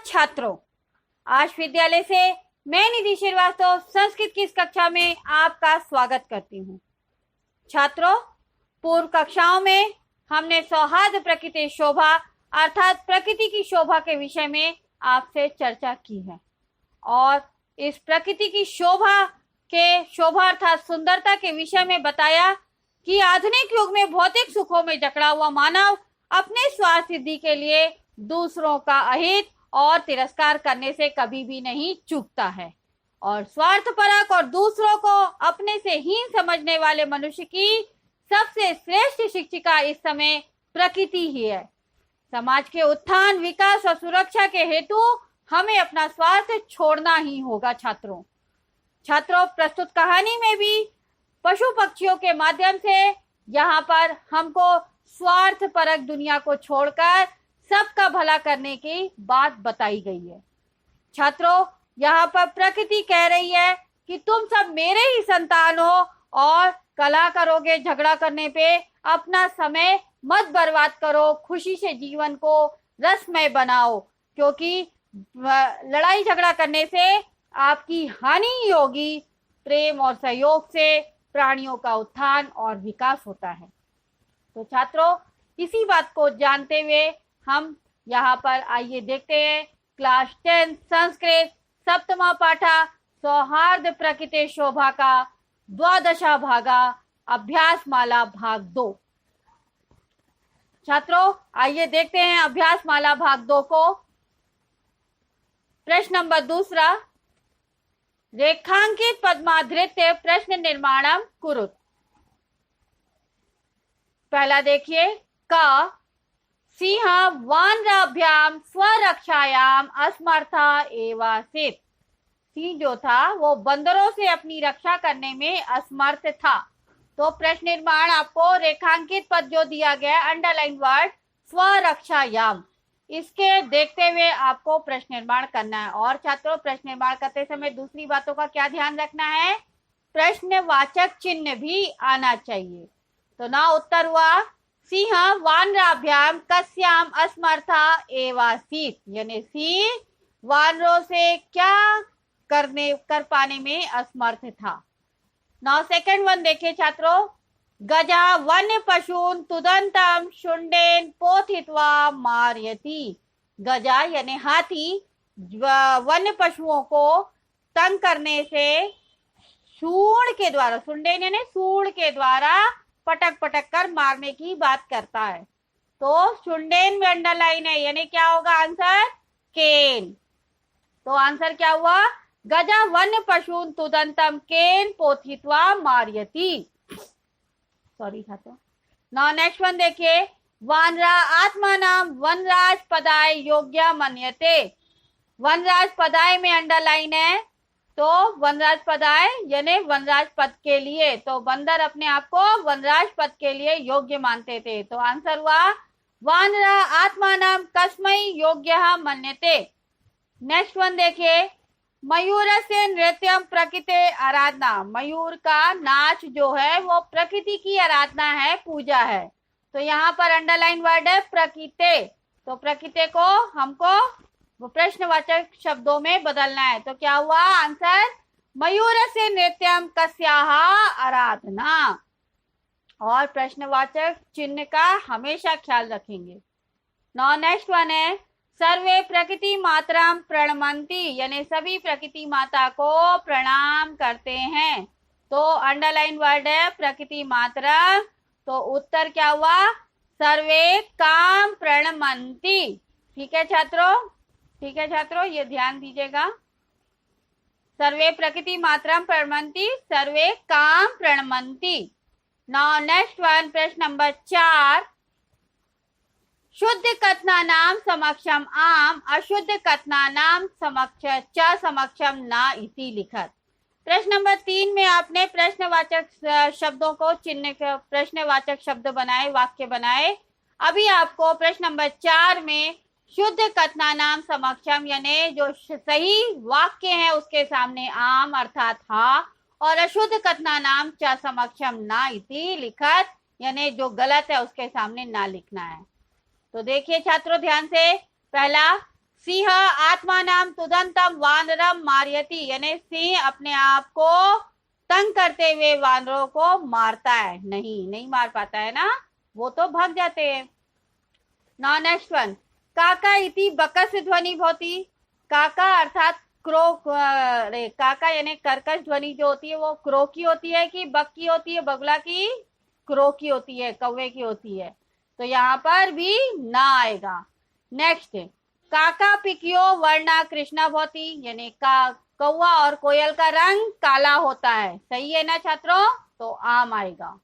छात्रों, आज विद्यालय से मैं निधि श्रीवास्तव संस्कृत की इस कक्षा में आपका स्वागत करती हूँ। छात्रों, पूर्व कक्षाओं में हमने सौहार्द प्रकृति शोभा अर्थात प्रकृति की शोभा के विषय में आपसे चर्चा की है और इस प्रकृति की शोभा अर्थात सुंदरता के विषय में बताया कि आधुनिक युग में भौतिक सुखों में जकड़ा हुआ मानव अपने स्वार्थ सिद्धि के लिए दूसरों का अहित और तिरस्कार करने से कभी भी नहीं चूकता है और स्वार्थपरक और दूसरों को अपने से हीन समझने वाले मनुष्य की सबसे श्रेष्ठ शिक्षिका इस समय प्रकृति ही है। समाज के उत्थान, विकास और सुरक्षा के हेतु हमें अपना स्वार्थ छोड़ना ही होगा। छात्रों, प्रस्तुत कहानी में भी पशु पक्षियों के माध्यम से यहाँ पर हमको स्वार्थपरक दुनिया को छोड़कर सबका भला करने की बात बताई गई है। छात्रों, यहाँ पर प्रकृति कह रही है कि तुम सब मेरे ही संतान हो और कलह करोगे, झगड़ा करने पे अपना समय मत बर्बाद करो, खुशी से जीवन को रसमय बनाओ, क्योंकि लड़ाई झगड़ा करने से आपकी हानि ही होगी। प्रेम और सहयोग से प्राणियों का उत्थान और विकास होता है। तो छात्रों, इसी बात को जानते हुए हम यहाँ पर आइए देखते हैं क्लास 10 संस्कृत सप्तमा पाठा सौहार्द प्रकृति शोभा का द्वादशा भागा अभ्यास माला भाग 2। छात्रों, आइए देखते हैं अभ्यास माला भाग 2 को। प्रश्न नंबर 2, रेखांकित पद्माधृत्य प्रश्न निर्माणम कुरुत। पहला देखिए, क सिंह वानराभ्याम स्वरक्षायाम असमर्था एवासित। सिंह जो था वो बंदरों से अपनी रक्षा करने में असमर्थ था। तो प्रश्न निर्माण आपको रेखांकित पद जो दिया गया अंडरलाइन वर्ड स्वरक्षायाम, इसके देखते हुए आपको प्रश्न निर्माण करना है। और छात्रों, प्रश्न निर्माण करते समय दूसरी बातों का क्या ध्यान रखना है, प्रश्नवाचक चिन्ह भी आना चाहिए। तो ना उत्तर हुआ सिंह वानराभ्याम कस्याम असमर्था एवासीत, यानी सिंह वानरों से क्या कर पाने में असमर्थ था। नाउ सेकंड वन देखिए छात्रों, गजा वन्य पशून तुदंतम शुंडेन पोथित्वा मारयति। गजा यानी हाथी वन्य पशुओं को तंग करने से सूंड के द्वारा, शुंडेन यानी सूंड के द्वारा पटक पटक कर मारने की बात करता है। तो शुंडेन में अंडरलाइन है, यानी क्या होगा आंसर, केन। तो आंसर क्या हुआ, गजा वन्य पशून तुदंतम केन पोथित्वा मारयति। सॉरी छात्रों। नाउ नेक्स्ट वन देखिए, वानरा आत्मानाम वनराज पदाय योग्य मन्यते। वनराज पदाय में अंडरलाइन है, तो वनराज पदाय यानी वनराज पद के लिए, तो बंदर अपने आप को वनराज पद के लिए योग्य मानते थे। तो आंसर हुआ वानरा आत्मानाम कस्मै योग्य मन्यते। नेक्स्ट वन देखिए, मयूर से नृत्यम प्रकृति आराधना। मयूर का नाच जो है वो प्रकृति की आराधना है, पूजा है। तो यहाँ पर अंडरलाइन वर्ड है प्रकृति। तो प्रकृति को हमको प्रश्नवाचक शब्दों में बदलना है। तो क्या हुआ आंसर, मयूर से नृत्यम कस्याः आराधना। और प्रश्नवाचक चिन्ह का हमेशा ख्याल रखेंगे। नाउ नेक्स्ट वन है, सर्वे प्रकृति मातरम प्रणमंती, यानी सभी प्रकृति माता को प्रणाम करते हैं। तो अंडरलाइन वर्ड है प्रकृति मातरम। तो उत्तर क्या हुआ, सर्वे काम प्रणमंती। ठीक है छात्रों, ठीक है छात्रों, ये ध्यान दीजिएगा। सर्वे प्रकृति मातरम प्रणमंती, सर्वे काम प्रणमंती। नाउ नेक्स्ट वन, प्रश्न नंबर 4, शुद्ध कथनानाम समक्षम आम अशुद्ध कथनानाम समक्ष च समक्षम न इति लिखत। प्रश्न नंबर 3 में आपने प्रश्नवाचक शब्दों को चिन्ह, प्रश्नवाचक शब्द बनाए, वाक्य बनाए। अभी आपको प्रश्न नंबर 4 में शुद्ध कथनानाम समक्षम यानी जो सही वाक्य है उसके सामने आम अर्थात हा, और अशुद्ध कथनानाम च समक्षम न इति लिखत, यानी जो गलत है उसके सामने ना लिखना है। तो देखिए छात्रों ध्यान से, पहला सिंह आत्मानाम तुदंतम वानरम मारयति, यानी सिंह अपने आप को तंग करते हुए वानरों को मारता है, नहीं मार पाता है ना, वो तो भाग जाते हैं। नाउ नेक्स्ट वन, काका इति बकस ध्वनि भवति। काका अर्थात क्रो, काका यानी कर्कश ध्वनि जो होती है वो क्रो की होती है कि बक की होती है, बगुला की क्रो की होती है, कौवे की होती है, तो यहाँ पर भी ना आएगा। नेक्स्ट, काका पिकियो वर्णा कृष्णा भवति, यानी कौवा और कोयल का रंग काला होता है, सही है ना छात्रों, तो आम आएगा।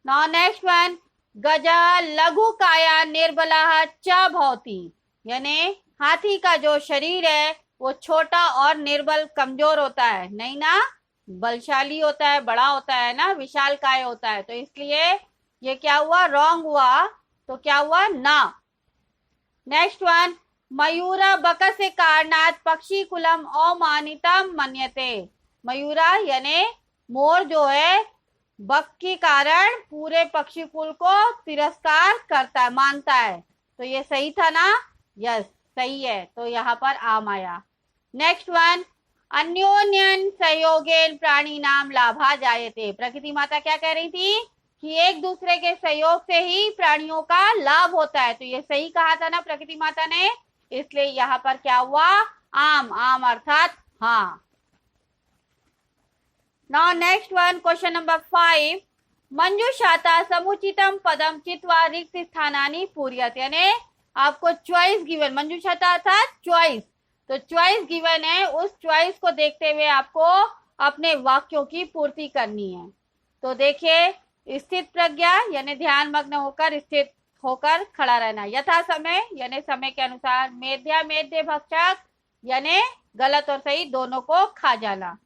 नाउ नेक्स्ट वन, गजा लघु काया निर्बला च भवति, यानी हाथी का जो शरीर है वो छोटा और निर्बल कमजोर होता है, नहीं ना, बलशाली होता है, बड़ा होता है ना, विशाल काय होता है, तो इसलिए ये क्या हुआ, रॉन्ग हुआ, तो क्या हुआ, ना। नेक्स्ट वन, मयूरा बकस कारणात पक्षी कुलम अमानितम मन्यते। मयूरा यानी मोर जो है बक के कारण पूरे पक्षी कुल को तिरस्कार करता है, मानता है, तो ये सही था ना, यस सही है, तो यहाँ पर आम आया। नेक्स्ट वन, अन्योन्यन सहयोगेन प्राणी नाम लाभा जायते। प्रकृति माता क्या कह रही थी कि एक दूसरे के सहयोग से ही प्राणियों का लाभ होता है, तो ये सही कहा था ना प्रकृति माता ने, इसलिए यहाँ पर क्या हुआ, आम, आम अर्थात हाँ। Now next one, question number 5, मंजुषाता समुचितम पदम चित्वा रिक्त स्थानानि पूर्यत, यानी आपको चॉइस गिवन, मंजुषाता अर्थात चॉइस, तो चॉइस गिवन है, उस चॉइस को देखते हुए आपको अपने वाक्यों की पूर्ति करनी है। तो देखिए, स्थित प्रज्ञा यानी ध्यान मग्न होकर स्थित होकर खड़ा रहना, यथा समय यानी समय के अनुसार, मेध्या मेध्य भक्षक यानी गलत और सही दोनों को खा जाना,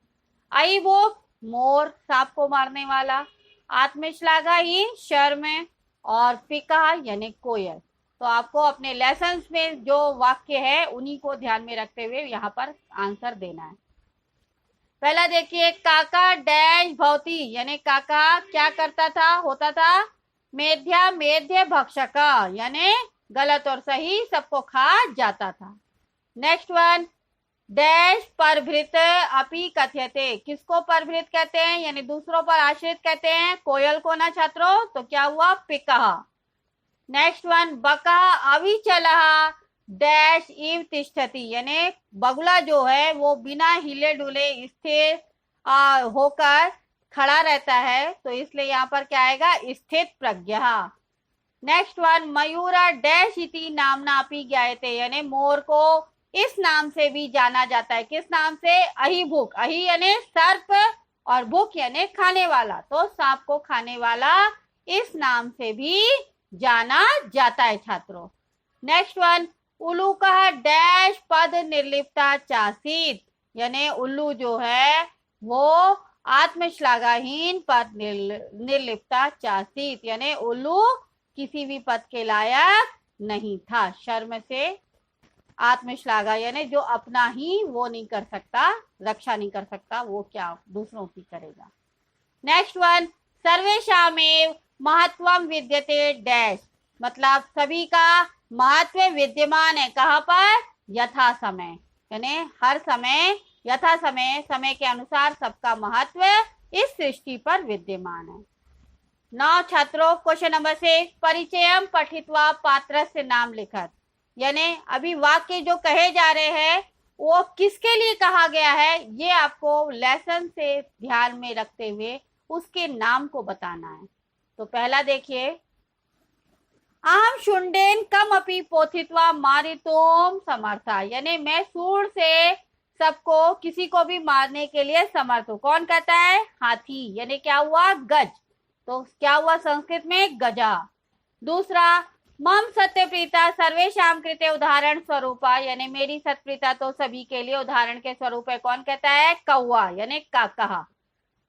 आई वो मोर सांप को मारने वाला, आत्मश्लाघा ही शर्म, और पिका यानी कोयल। तो आपको अपने लेसन्स में जो वाक्य है उन्हीं को ध्यान में रखते हुए यहाँ पर आंसर देना है। पहला देखिए, काका डैश भवती, यानी काका क्या करता था, होता था मेध्या मेध्य भक्षक, यानी गलत और सही सबको खा जाता था। नेक्स्ट वन, डैश परभृत अपि कथ्यते, किसको परभृत कहते हैं, यानी दूसरों पर आश्रित कहते हैं, कोयल को ना छात्रों, तो क्या हुआ, पिकः। नेक्स्ट वन, बकः अविचलः डैश इव तिष्ठति, यानी बगुला जो है वो बिना हिले डुले स्थिर होकर खड़ा रहता है, तो इसलिए यहाँ पर क्या आएगा, स्थित प्रज्ञा। नेक्स्ट वन, मयूरा डैश इति नामना अपि ज्ञायते, यानी मोर को इस नाम से भी जाना जाता है, किस नाम से, अहिभुक, अहि यानी सर्प और भुक यानी खाने वाला, तो सांप को खाने वाला इस नाम से भी जाना जाता है छात्रों। नेक्स्ट वन, उल्लू का डैश पद निर्लिप्ता चासीत, यानी उल्लू जो है वो आत्मश्लाघाहीन पद निर्लिप्ता चासीत, यानी उल्लू किसी भी पद के लायक नहीं था, शर्म से आत्मश्लाघा यानी जो अपना ही वो नहीं कर सकता, रक्षा नहीं कर सकता, वो क्या दूसरों की करेगा। नेक्स्ट वन, सर्वेषामेव महत्वम विद्यते डैश, मतलब सभी का महत्व विद्यमान है, कहाँ पर, यथा समय, यानी हर समय, यथा समय, समय के अनुसार सबका महत्व इस सृष्टि पर विद्यमान है। नौ छात्रों, क्वेश्चन नंबर 6, परिचयम पठित्वा पात्रस्य नाम लिखत, यानी अभी वाक्य जो कहे जा रहे हैं वो किसके लिए कहा गया है, ये आपको लेसन से ध्यान में रखते हुए उसके नाम को बताना है। तो पहला देखिए, अहम शुंडेन कम अपि पोथित्वा मारितुम समर्था, यानी मैं सूंड से सबको किसी को भी मारने के लिए समर्थ हूं, कौन कहता है, हाथी, यानी क्या हुआ, गज, तो क्या हुआ संस्कृत में, गजा। दूसरा, मम सत्यप्रीता सर्वेशाम कृते उदाहरण स्वरूपा, यानी मेरी सत्यप्रीता तो सभी के लिए उदाहरण के स्वरूप है, कौन कहता है, कौवा यानी काका।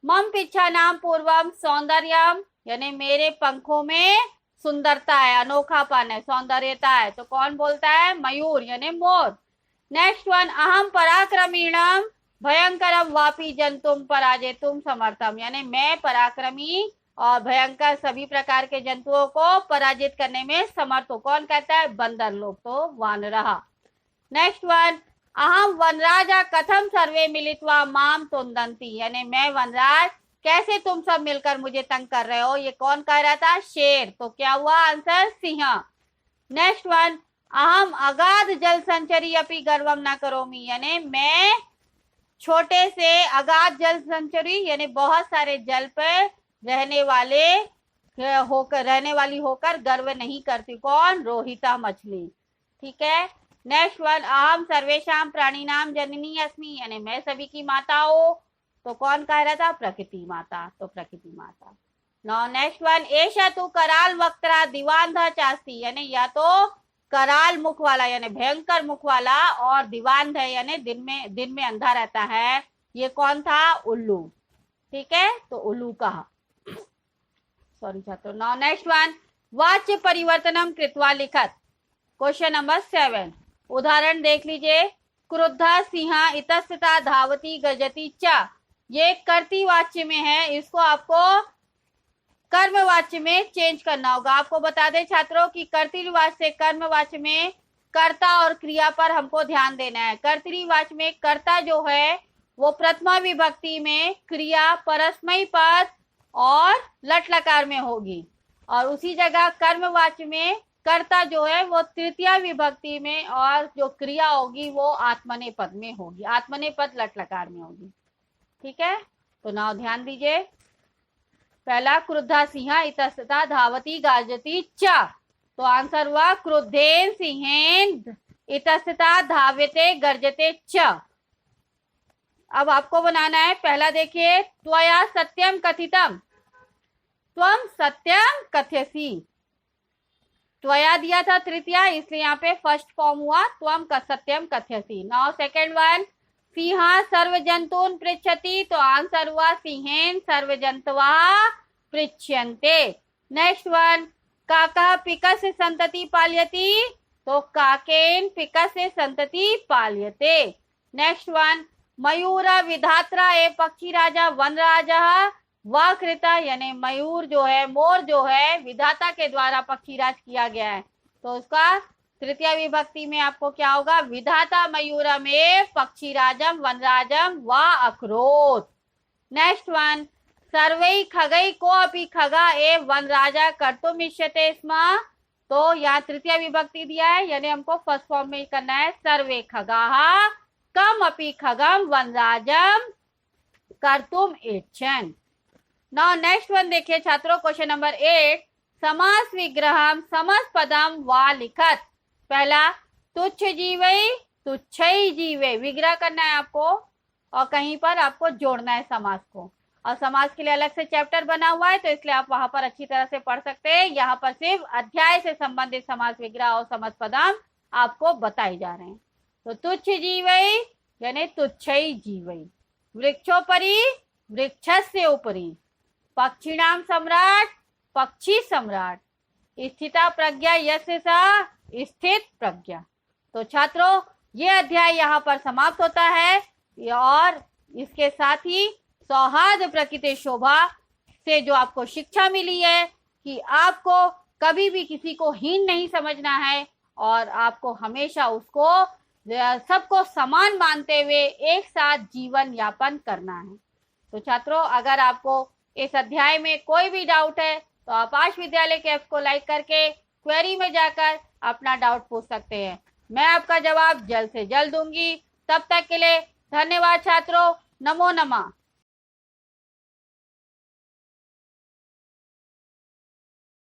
मम पिच्छा नाम पूर्वम सौंदर्यम, यानी मेरे पंखों में सुंदरता है, अनोखापन है, सौंदर्यता है, तो कौन बोलता है, मयूर यानी मोर। नेक्स्ट वन, अहम पराक्रमीणम भयंकरम वापी जंतुम पराजेतुम समर्थम, यानी मैं पराक्रमी और भयंकर सभी प्रकार के जंतुओं को पराजित करने में समर्थ हूं, कौन कहता है, बंदर लोग, तो वानरहा। नेक्स्ट वन, अहम वनराजा कथम सर्वे मिलित्वा माम तुंदंती, यानी मैं वनराज, कैसे तुम सब मिलकर मुझे तंग कर रहे हो। ये कौन कह रहा था? शेर। तो क्या हुआ आंसर? सिंह। नेक्स्ट वन, अहम अगाध जल संचरी अपनी गर्वम न करोमी, यानी मैं छोटे से अगाध जल संचरी यानी बहुत सारे जल पर रहने वाली होकर गर्व नहीं करती। कौन? रोहिता मछली। ठीक है। नेक्स्ट वन, अहम सर्वेशाम प्राणी नाम जननी अस्मि, यानी मैं सभी की माता हूं। तो कौन कह रहा था? प्रकृति माता। तो प्रकृति माता। नाउ नेक्स्ट वन, एशा तू कराल वक्त्रा दिवांधा चास्ती, यानी या तो कराल मुख वाला यानी भयंकर मुख वाला और दिवांध है यानी दिन में अंधा रहता है। ये कौन था? उल्लू। ठीक है। तो उल्लू कहा। सॉरी छात्रों। नाउ नेक्स्ट वन, वाच्य परिवर्तनम कृत्वा लिखत। Question number 7। उदाहरण देख लीजिए। क्रुद्धा सिंह इतस्तता धावती गजती च, ये कर्ती वाच्य में है, इसको आपको कर्मवाच्य में चेंज करना होगा। आपको बता दें छात्रों कि कर्तृवाच्य से कर्मवाच्य में कर्ता और क्रिया पर हमको ध्यान देना है। कर्तृवाच्य में कर्ता जो है वो प्रथमा विभक्ति में, क्रिया परस्मैपद पद और लट लकार में होगी, और उसी जगह कर्मवाच्य में कर्ता जो है वो तृतीया विभक्ति में और जो क्रिया होगी वो आत्मनेपद में होगी, आत्मनेपद लट लकार में होगी। ठीक है। तो नाउ ध्यान दीजिए। पहला, क्रुद्धा सिंह इतस्तता धावती गाजती च, तो आंसर हुआ क्रुद्धेन सिंहेन इतस्तता धाव्यते गर्जते च। अब आपको बनाना है। पहला देखिए, त्वया सत्यम कथितम, त्वम सत्यम कथ्यसी। त्वया दिया था तृतीया, इसलिए यहाँ पे फर्स्ट फॉर्म हुआ त्वम सत्यम कथ्यसी। नाउ सेकेंड वन, सिंह सर्व जंतून पृच्छति, तो आंसर हुआ सिंहेन सर्व जंतवा पृच्छन्ते। नेक्स्ट वन, काका पिकस संतति पाल्यति, तो काकेन पिकस संतति पाल्यते। नेक्स्ट वन, मयूर विधात्रा ए पक्षी राजा वन राजा व कृता, यानी मयूर जो है, मोर जो है विधाता के द्वारा पक्षीराज किया गया है। तो उसका तृतीय विभक्ति में आपको क्या होगा? विधाता मयूर में पक्षीराजम वनराजम व अक्रोत। नेक्स्ट वन, सर्वै खगै को अपि खगा ए वन राजा कर्तुम इष्यते स्म, तो यहाँ तृतीय विभक्ति दिया है यानी हमको फर्स्ट फॉर्म में करना है। सर्वे खगाः कम अपि खगम वनराजम कर्तुम इच्छन्। नाउ नेक्स्ट वन देखिए छात्रों, क्वेश्चन नंबर 8, समास विग्रहम समस्पदम वा लिखत। पहला, तुच्छ जीवै तुच्छै जीवे, विग्रह करना है आपको और कहीं पर आपको जोड़ना है समास को, और समास के लिए अलग से चैप्टर बना हुआ है तो इसलिए आप वहां पर अच्छी तरह से पढ़ सकते हैं। यहाँ पर सिर्फ अध्याय से संबंधित समास विग्रह और समस्पदम आपको बताए जा रहे हैं। तो तुच्छ जीवै यानी तुच्छै जीवै, वृक्षोपरि वृक्षस्य उपरि, पक्षिणाम सम्राट पक्षी सम्राट, स्थिता प्रज्ञा यस्य सा स्थित प्रज्ञा। तो छात्रों ये अध्याय यहाँ पर समाप्त होता है, और इसके साथ ही सौहार्द प्रकृति शोभा से जो आपको शिक्षा मिली है कि आपको कभी भी किसी को हीन नहीं समझना है और आपको हमेशा उसको सबको समान मानते हुए एक साथ जीवन यापन करना है। तो छात्रों अगर आपको इस अध्याय में कोई भी डाउट है तो आप आश विद्यालय के ऐप को लाइक करके क्वेरी में जाकर अपना डाउट पूछ सकते हैं। मैं आपका जवाब जल्द से जल्द दूंगी। तब तक के लिए धन्यवाद छात्रों। नमो नमः।